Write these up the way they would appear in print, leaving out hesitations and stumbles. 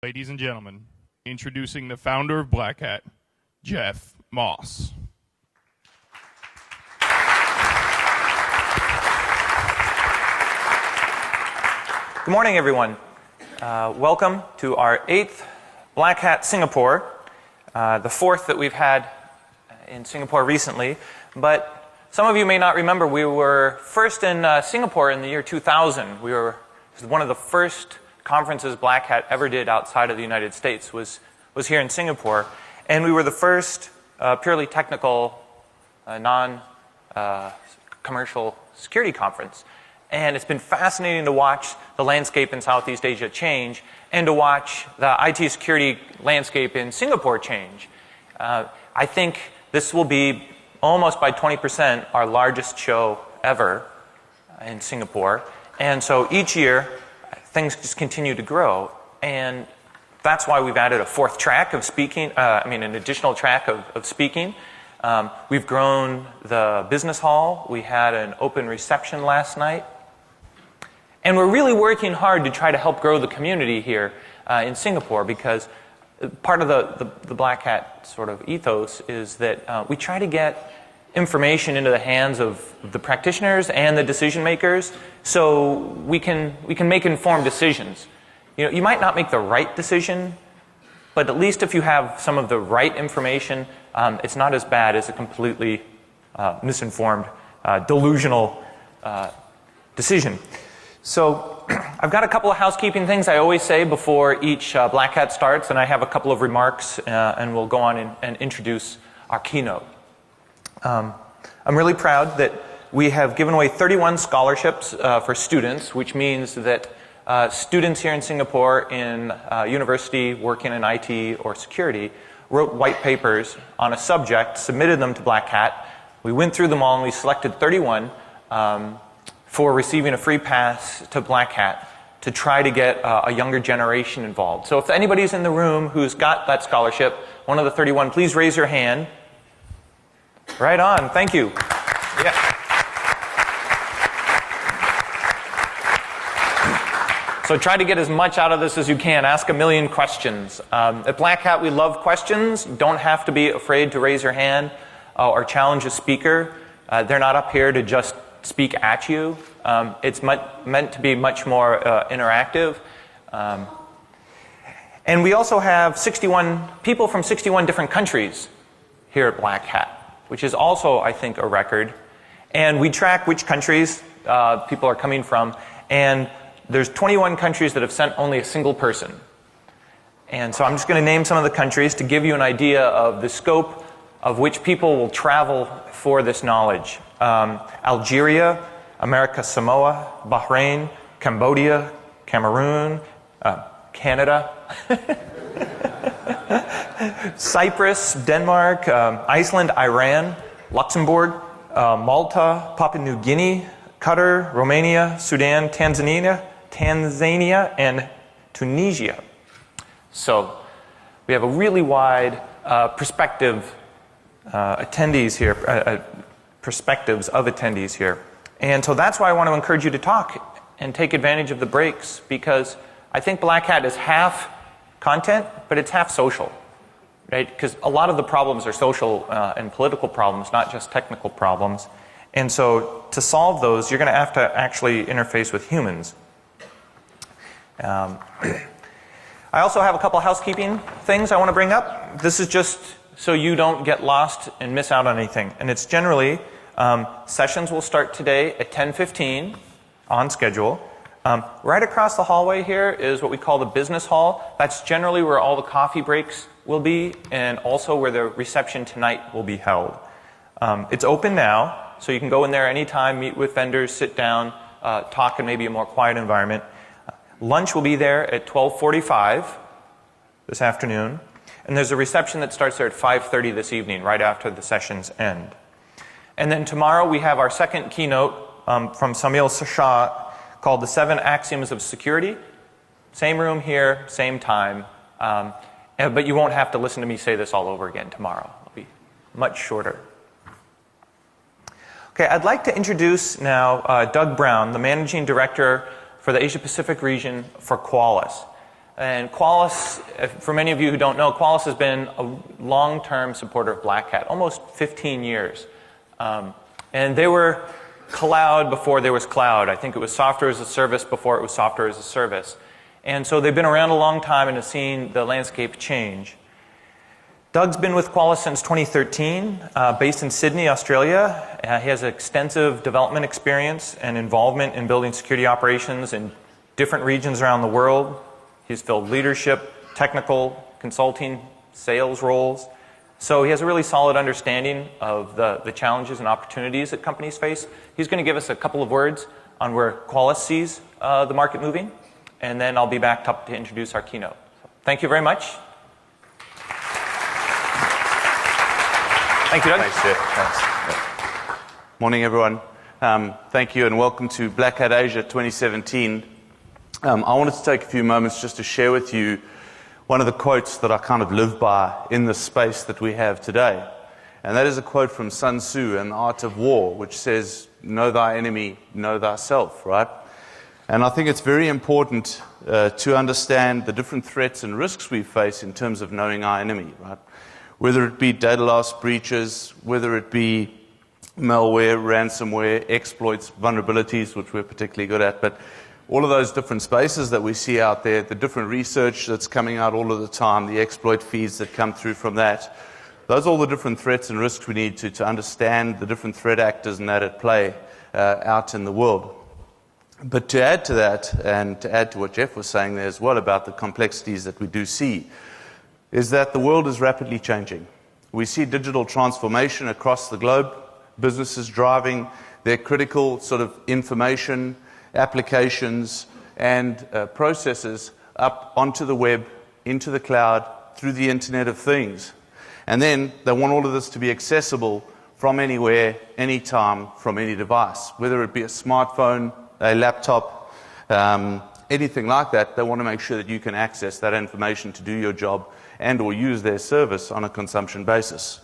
Ladies and gentlemen, introducing the founder of Black Hat, Jeff Moss. Good morning, everyone. Welcome to our 8th Black Hat Singapore, the 4th that we've had in Singapore recently. But some of you may not remember, we were first in Singapore in the year 2000. It was one of the first conferences Black Hat ever did outside of the United States was here in Singapore. And we were the first purely technical, non-commercial security conference. And it's been fascinating to watch the landscape in Southeast Asia change and to watch the IT security landscape in Singapore change. I think this will be almost by 20% our largest show ever in Singapore. And so each year, things just continue to grow. And that's why we've added a 4th track of speaking, an additional track of speaking. We've grown the business hall. We had an open reception last night. And we're really working hard to try to help grow the community here in Singapore, because part of the Black Hat sort of ethos is that we try to get information into the hands of the practitioners and the decision makers so we can make informed decisions. You know, you might not make the right decision, but at least if you have some of the right information, it's not as bad as a completely misinformed, delusional decision. So I've got a couple of housekeeping things I always say before each Black Hat starts, and I have a couple of remarks, and we'll go on and introduce our keynote. I'm really proud that we have given away 31 scholarships for students, which means that students here in Singapore in university working in IT or security wrote white papers on a subject, submitted them to Black Hat. We went through them all and we selected 31 for receiving a free pass to Black Hat to try to get a younger generation involved. So if anybody's in the room who's got that scholarship, one of the 31, please raise your hand. Right on, thank you. Yeah. So try to get as much out of this as you can. Ask a million questions. At Black Hat, we love questions. Don't have to be afraid to raise your hand or challenge a speaker. They're not up here to just speak at you. It's meant to be much more interactive. And we also have 61 people from 61 different countries here at Black Hat, which is also, I think, a record. And we track which countries people are coming from. And there's 21 countries that have sent only a single person. And so I'm just going to name some of the countries to give you an idea of the scope of which people will travel for this knowledge. Algeria, America Samoa, Bahrain, Cambodia, Cameroon, Canada, Cyprus, Denmark, Iceland, Iran, Luxembourg, Malta, Papua New Guinea, Qatar, Romania, Sudan, Tanzania, and Tunisia. So we have a really wide perspective attendees here, perspectives of attendees here. And so that's why I want to encourage you to talk and take advantage of the breaks, because I think Black Hat is half content, but it's half social, right? Because a lot of the problems are social and political problems, not just technical problems. And so to solve those, you're going to have to actually interface with humans. I also have a couple housekeeping things I want to bring up. This is just so you don't get lost and miss out on anything. And it's generally, sessions will start today at 10:15 on schedule. Right across the hallway here is what we call the business hall. That's generally where all the coffee breaks will be, and also where the reception tonight will be held. It's open now, so you can go in there anytime, meet with vendors, sit down, talk in maybe a more quiet environment. Lunch will be there at 12:45 this afternoon. And there's a reception that starts there at 5:30 this evening, right after the sessions end. And then tomorrow we have our second keynote from Samil Shah called The 7 Axioms of Security. Same room here, same time. But you won't have to listen to me say this all over again tomorrow. It'll be much shorter. Okay, I'd like to introduce now Doug Brown, the Managing Director for the Asia Pacific region for Qualys. And Qualys, for many of you who don't know, Qualys has been a long-term supporter of Black Hat, almost 15 years. And they were cloud before there was cloud. I think it was software as a service before it was software as a service. And so they've been around a long time and have seen the landscape change. Doug's been with Qualys since 2013, based in Sydney, Australia. He has extensive development experience and involvement in building security operations in different regions around the world. He's filled leadership, technical, consulting, sales roles. So he has a really solid understanding of the challenges and opportunities that companies face. He's going to give us a couple of words on where Qualys sees the market moving, and then I'll be back to introduce our keynote. So, thank you very much. Thank you, Doug. Thanks, Jeff. Thanks. Morning, everyone. Thank you and welcome to Black Hat Asia 2017. I wanted to take a few moments just to share with you one of the quotes that I kind of live by in the space that we have today. And that is a quote from Sun Tzu in The Art of War, which says, "Know thy enemy, know thyself," right? And I think it's very important to understand the different threats and risks we face in terms of knowing our enemy, right? Whether it be data loss, breaches, whether it be malware, ransomware, exploits, vulnerabilities, which we're particularly good at, but all of those different spaces that we see out there, the different research that's coming out all of the time, the exploit feeds that come through from that, those are all the different threats and risks we need to understand the different threat actors and that at play out in the world. But to add to that, and to add to what Jeff was saying there as well about the complexities that we do see, is that the world is rapidly changing. We see digital transformation across the globe, businesses driving their critical sort of information, applications, and processes up onto the web, into the cloud, through the Internet of Things. And then they want all of this to be accessible from anywhere, anytime, from any device, whether it be a smartphone, a laptop, anything like that. They want to make sure that you can access that information to do your job and or use their service on a consumption basis.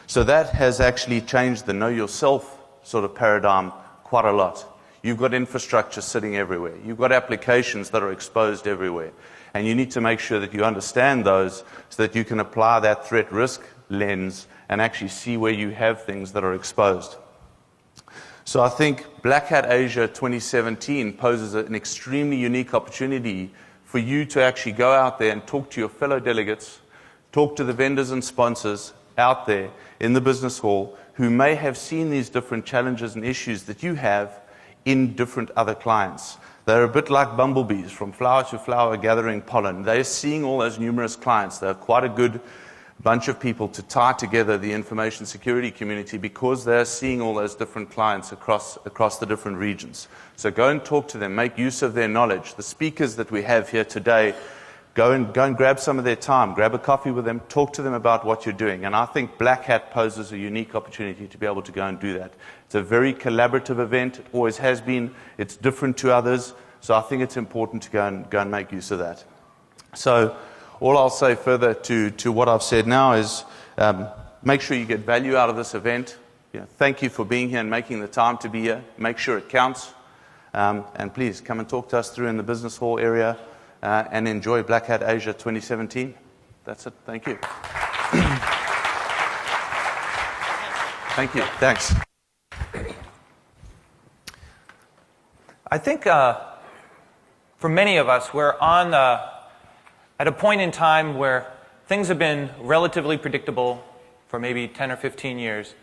So that has actually changed the know yourself sort of paradigm quite a lot. You've got infrastructure sitting everywhere. You've got applications that are exposed everywhere. And you need to make sure that you understand those so that you can apply that threat risk lens and actually see where you have things that are exposed. So I think Black Hat Asia 2017 poses an extremely unique opportunity for you to actually go out there and talk to your fellow delegates, talk to the vendors and sponsors out there in the business hall who may have seen these different challenges and issues that you have in different other clients. They're a bit like bumblebees from flower to flower gathering pollen. They're seeing all those numerous clients. They're quite a good bunch of people to tie together the information security community because they're seeing all those different clients across the different regions. So go and talk to them, make use of their knowledge. The speakers that we have here today, go and grab some of their time, grab a coffee with them, talk to them about what you're doing. And I think Black Hat poses a unique opportunity to be able to go and do that. It's a very collaborative event. It always has been. It's different to others. So I think it's important to go and make use of that. So all I'll say further to what I've said now is make sure you get value out of this event. Thank you for being here and making the time to be here. Make sure it counts. And please come and talk to us through in the business hall area and enjoy Black Hat Asia 2017. That's it. Thank you. Thank you. Thanks. I think for many of us, we're at a point in time where things have been relatively predictable for maybe 10 or 15 years.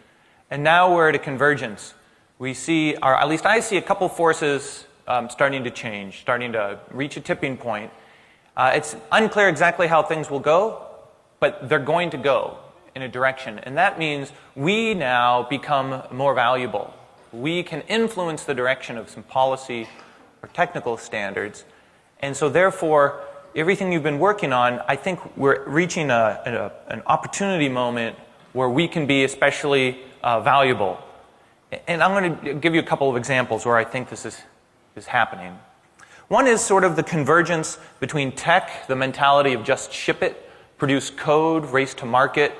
And now we're at a convergence. We see, or at least I see a couple forces starting to change, starting to reach a tipping point. It's unclear exactly how things will go, but they're going to go in a direction. And that means we now become more valuable. We can influence the direction of some policy or technical standards. And so therefore, everything you've been working on, I think we're reaching an opportunity moment where we can be especially valuable. And I'm going to give you a couple of examples where I think this is happening. One is sort of the convergence between tech, the mentality of just ship it, produce code, race to market.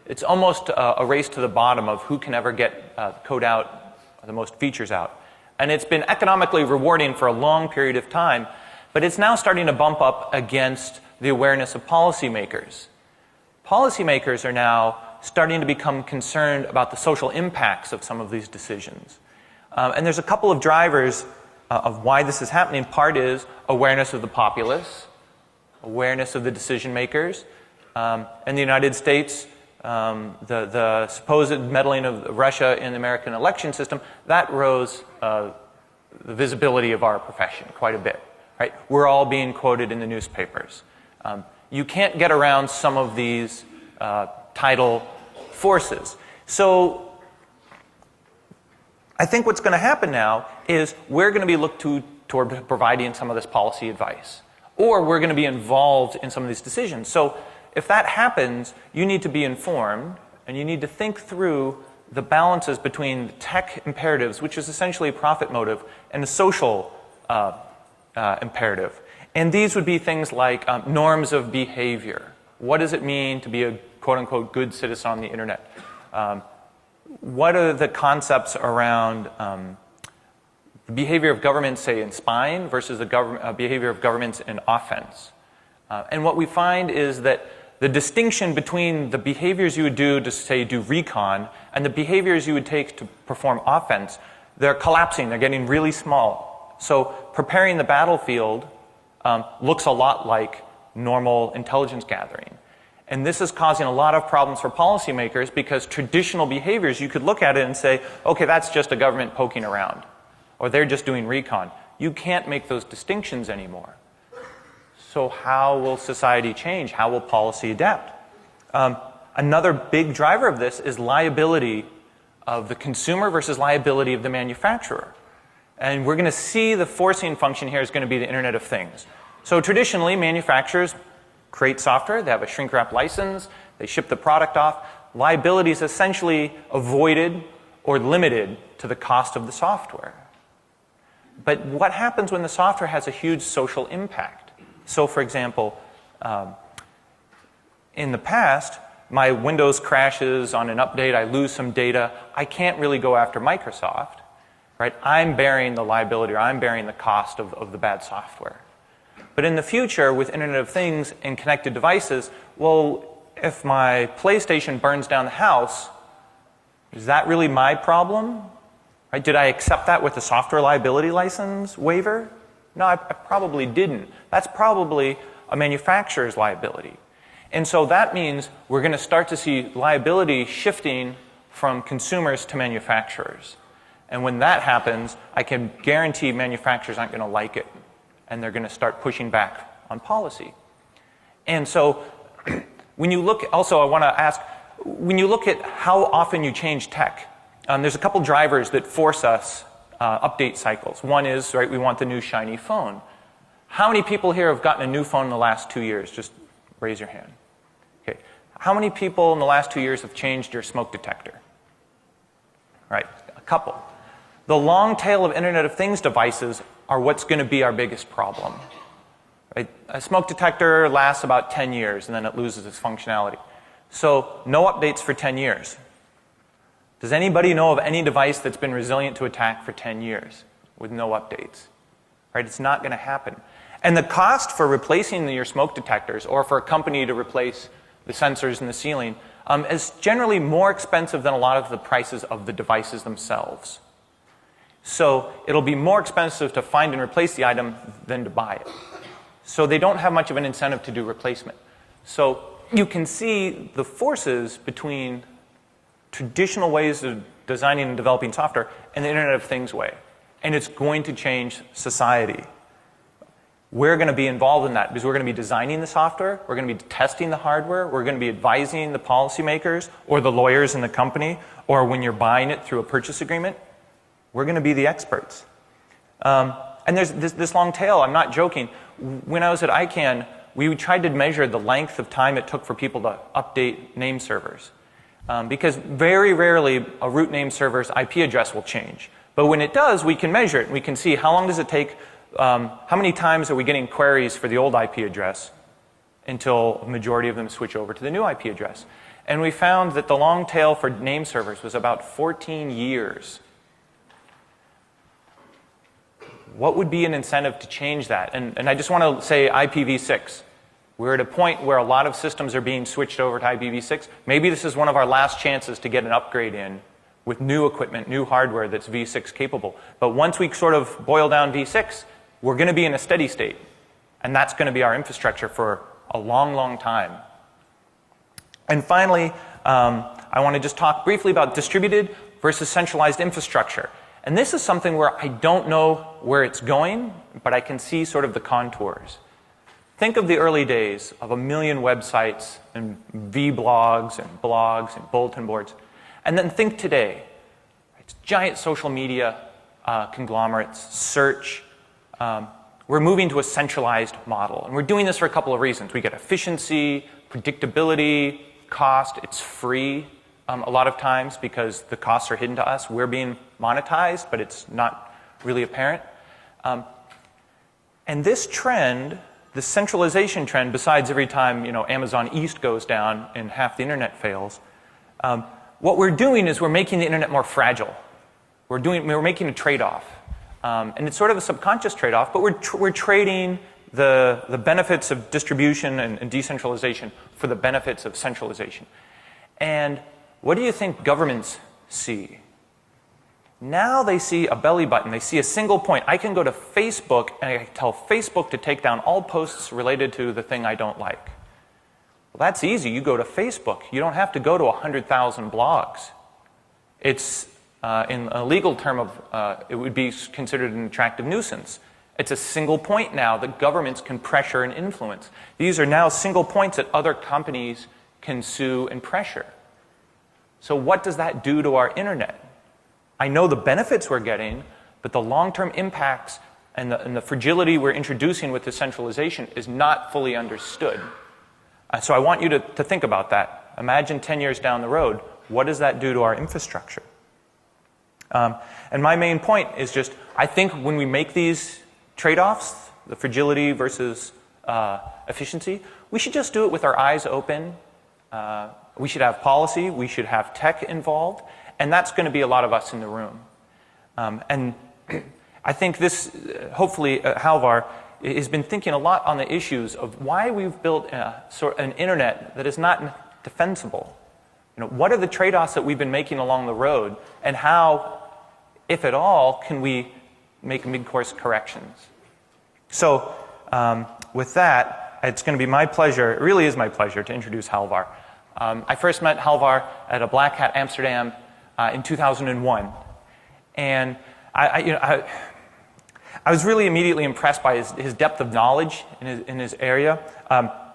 It's almost a race to the bottom of who can ever get code out, the most features out. And it's been economically rewarding for a long period of time. But it's now starting to bump up against the awareness of policymakers. Policymakers are now starting to become concerned about the social impacts of some of these decisions. And there's a couple of drivers of why this is happening. Part is awareness of the populace, awareness of the decision makers. In the United States, the supposed meddling of Russia in the American election system, that rose the visibility of our profession quite a bit. Right? We're all being quoted in the newspapers. You can't get around some of these tidal forces. So I think what's going to happen now is we're going to be looked toward providing some of this policy advice. Or we're going to be involved in some of these decisions. So if that happens, you need to be informed, and you need to think through the balances between the tech imperatives, which is essentially a profit motive, and the social imperative. And these would be things like norms of behavior. What does it mean to be a quote-unquote good citizen on the internet? What are the concepts around the behavior of governments, say, in spying versus the behavior of governments in offense? And what we find is that the distinction between the behaviors you would do to, say, do recon and the behaviors you would take to perform offense, they're collapsing. They're getting really small. So preparing the battlefield looks a lot like normal intelligence gathering. And this is causing a lot of problems for policymakers because traditional behaviors, you could look at it and say, okay, that's just a government poking around, or they're just doing recon. You can't make those distinctions anymore. So how will society change? How will policy adapt? Another big driver of this is liability of the consumer versus liability of the manufacturer. And we're going to see the forcing function here is going to be the Internet of Things. So traditionally, manufacturers create software, they have a shrink-wrap license, they ship the product off. Liability is essentially avoided or limited to the cost of the software. But what happens when the software has a huge social impact? So, for example, in the past, my Windows crashes on an update, I lose some data, I can't really go after Microsoft. Right? I'm bearing the liability, or I'm bearing the cost of the bad software. But in the future, with Internet of Things and connected devices, well, if my PlayStation burns down the house, is that really my problem? Right? Did I accept that with the software liability license waiver? No, I probably didn't. That's probably a manufacturer's liability. And so that means we're going to start to see liability shifting from consumers to manufacturers. And when that happens, I can guarantee manufacturers aren't going to like it. And they're going to start pushing back on policy. And so when you look, also I want to ask, when you look at how often you change tech, there's a couple drivers that force us update cycles. One is, right, we want the new shiny phone. How many people here have gotten a new phone in the last 2 years? Just raise your hand. Okay. How many people in the last 2 years have changed your smoke detector? Right, a couple. The long tail of Internet of Things devices are what's going to be our biggest problem. Right? A smoke detector lasts about 10 years, and then it loses its functionality. So no updates for 10 years. Does anybody know of any device that's been resilient to attack for 10 years with no updates? Right? It's not going to happen. And the cost for replacing your smoke detectors, or for a company to replace the sensors in the ceiling, is generally more expensive than a lot of the prices of the devices themselves. So it'll be more expensive to find and replace the item than to buy it. So they don't have much of an incentive to do replacement. So you can see the forces between traditional ways of designing and developing software and the Internet of Things way. And it's going to change society. We're going to be involved in that because we're going to be designing the software, we're going to be testing the hardware, we're going to be advising the policymakers or the lawyers in the company, or when you're buying it through a purchase agreement, we're going to be the experts. And there's this long tail, I'm not joking. When I was at ICANN, we tried to measure the length of time it took for people to update name servers. Because very rarely a root name server's IP address will change. But when it does, we can measure it. We can see how long does it take, how many times are we getting queries for the old IP address until a majority of them switch over to the new IP address. And we found that the long tail for name servers was about 14 years. what would be an incentive to change that? And I just want to say IPv6. We're at a point where a lot of systems are being switched over to IPv6. Maybe this is one of our last chances to get an upgrade in with new equipment, new hardware that's V6 capable. But once we sort of boil down V6, we're going to be in a steady state. And that's going to be our infrastructure for a long, long time. And finally, I want to just talk briefly about distributed versus centralized infrastructure. And this is something where I don't know where it's going, but I can see sort of the contours. Think of the early days of 1 million websites and vlogs and blogs and bulletin boards. And then think today. It's giant social media conglomerates, search. We're moving to a centralized model. And we're doing this for a couple of reasons. We get efficiency, predictability, cost. It's free a lot of times because the costs are hidden to us. We're being monetized, but it's not really apparent. And this trend, the centralization trend, besides every time Amazon East goes down and half the internet fails, what we're doing is we're making the internet more fragile. We're making a trade-off. And it's sort of a subconscious trade-off, but we're trading the benefits of distribution and decentralization for the benefits of centralization. And what do you think governments see? Now they see a belly button. They see a single point. I can go to Facebook and I can tell Facebook to take down all posts related to the thing I don't like. Well, that's easy. You go to Facebook. You don't have to go to 100,000 blogs. It's, in a legal term of, it would be considered an attractive nuisance. It's a single point now that governments can pressure and influence. These are now single points that other companies can sue and pressure. So what does that do to our internet? I know the benefits we're getting, but the long-term impacts and the fragility we're introducing with this centralization is not fully understood. So I want you to think about that. Imagine 10 years down the road, what does that do to our infrastructure? And my main point is just, I think when we make these trade-offs, the fragility versus efficiency, we should just do it with our eyes open. We should have policy, we should have tech involved, and that's going to be a lot of us in the room. And I think this, hopefully, Halvar has been thinking a lot on the issues of why we've built an internet that is not defensible. What are the trade-offs that we've been making along the road, and how, if at all, can we make mid-course corrections? So, with that, it's going to be my pleasure, it really is my pleasure, to introduce Halvar. I first met Halvar at a Black Hat Amsterdam in 2001. And I was really immediately impressed by his depth of knowledge in his area,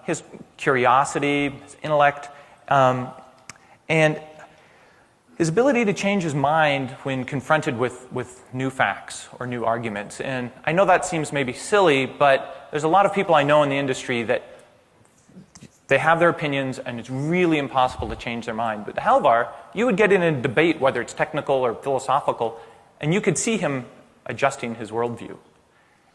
his curiosity, his intellect, and his ability to change his mind when confronted with new facts or new arguments. And I know that seems maybe silly, but there's a lot of people I know in the industry that they have their opinions, and it's really impossible to change their mind. But Halvar, you would get in a debate, whether it's technical or philosophical, and you could see him adjusting his worldview.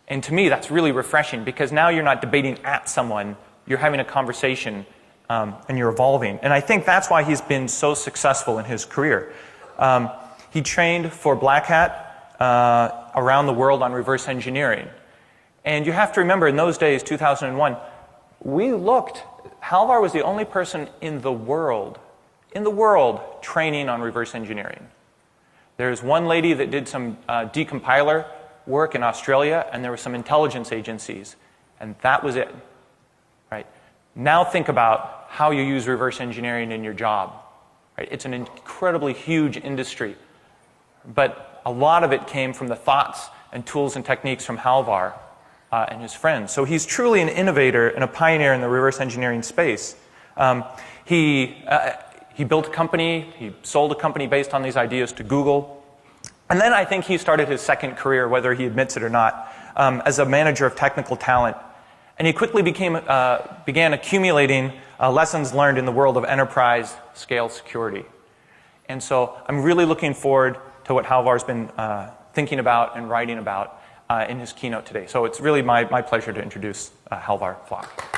And to me, that's really refreshing, because now you're not debating at someone, you're having a conversation, and you're evolving. And I think that's why he's been so successful in his career. He trained for Black Hat around the world on reverse engineering. And you have to remember, in those days, 2001, Halvar was the only person in the world training on reverse engineering. There's one lady that did some decompiler work in Australia, and there were some intelligence agencies, and that was it. Right? Now think about how you use reverse engineering in your job. Right? It's an incredibly huge industry, but a lot of it came from the thoughts and tools and techniques from Halvar and his friends. So he's truly an innovator and a pioneer in the reverse engineering space. He built a company, he sold a company based on these ideas to Google. And then I think he started his second career, whether he admits it or not, as a manager of technical talent. And he quickly began accumulating lessons learned in the world of enterprise scale security. And so I'm really looking forward to what Halvar's been thinking about and writing about in his keynote today. So it's really my pleasure to introduce Halvar Flach.